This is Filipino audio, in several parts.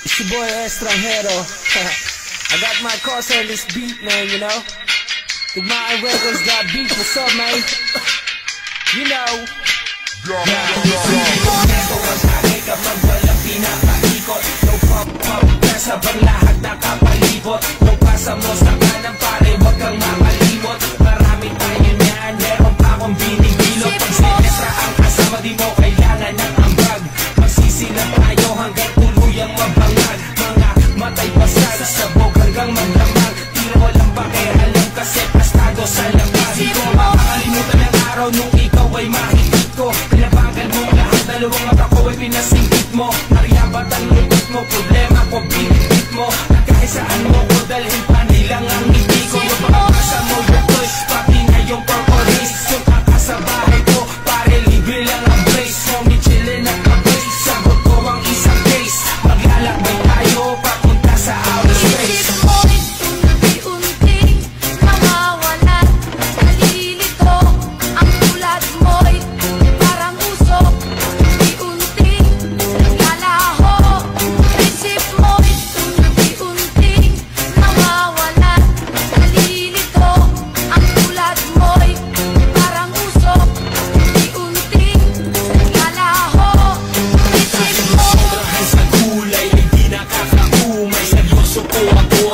It's your boy Estranjero. I got my course on this beat, man, you know. The Mountain Records got beat, what's up, man? You know. Kapag walang pinapaikot, no pop-pop, kasabang lahat nakapalibot. No pasa mo sa kanan pare, wag kang makalimot. Marami tayo niyan, meron pa akong binibilot. Pag sinestra ang kasama, di mo kailangan ng ambag. Magsisilang tayo hanggang tuluyang mabangag. Mga matay pasal, sabog hanggang magdamag. Tiro walang pakialam kasi pastado sa labas. Di ko makakalimutan ang araw nung ikaw ay mahigit ko. Pinabagal mo lahat, dalawang mata ko ay pinasingkit mo. Nariyabat ang lupit mo, problema ko binigit mo. At kahit saan mo ko dalhin pa nilang ang ngiti ko. Yung pakakasa mo yakoy, pati na yung corporates. Yung kakasabahay ko, pare libre lang ang place. Homie chillin' at ka-base, sagot ko ang isang case. Maglalakbay tayo, papunta sa outer space.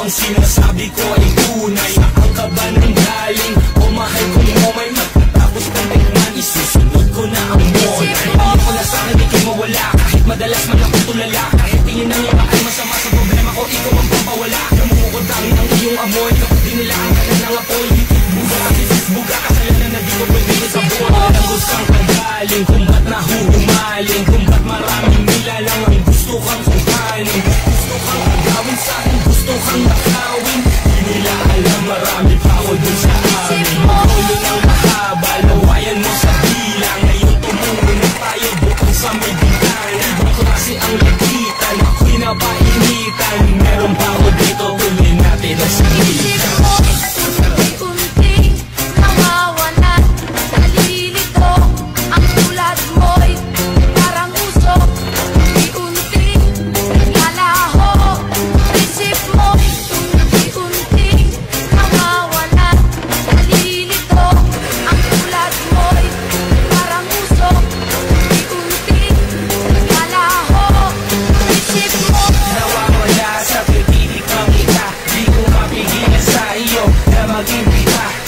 Sinasabi ko ay tunay. Saan ka ba nang galing? O mahal kong mo may magtatapos ng tingnan. Isusunod ko na ang moy. Hindi ko na sa'kin di kayo mawala. Kahit madalas man ako tulala. Kahit tingin ng iba ay masama sa problema ko, ikaw ang papawala. Namumukod tangin ang iyong amoy. Kapag dinilaan ka na ng apoy, buga kasi buga. Kasalanan na di ko pwede sa buwan. Walang gustang kagaling, kung ba't nahuhumaling, kung ba't maraming nilalang ang gusto kang kuhanin. Gusto kang agawin sa'kin, gusto kang nakawin. Di nila alam, marami pa ako dun sa amin. Magulo ng mahaba, lawayan mo sa bilang. Ngayon tumulong na tayo bukong sa may bintana. Ibang klase ang lagitan, ako'y napainitan. Meron pa ako dito, tuloy natin ang sarili.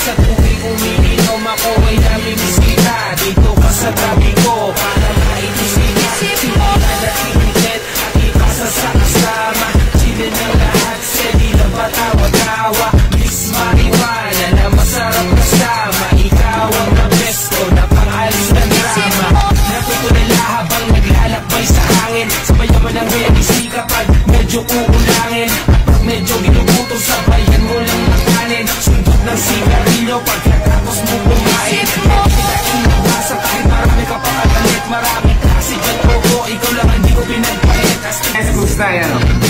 Sa tuwing umiinom ako ay namimisita. Dito ka sa tabi ko para maitisita. Sila na tinitid at ipasa sa kasama. Chilin ng lahat, steady na batawa-tawa. Mix marijuana na masarap kasama. Ikaw ang the best ko na pangalis ng drama. Natutulala habang naglalakbay sa hangin. Sabay naman ang realisi kapag medyo kukulangin. At pag medyo ginugutom, sabayan mo lang ng kanin. Sundot ng sigarilyo pagkatapos mo kumain. Kita inabasa kahit marami ka pa kagalit. Marami kasi dyan ko, ikaw lang hindi ko pinagpalit. Gusta yan.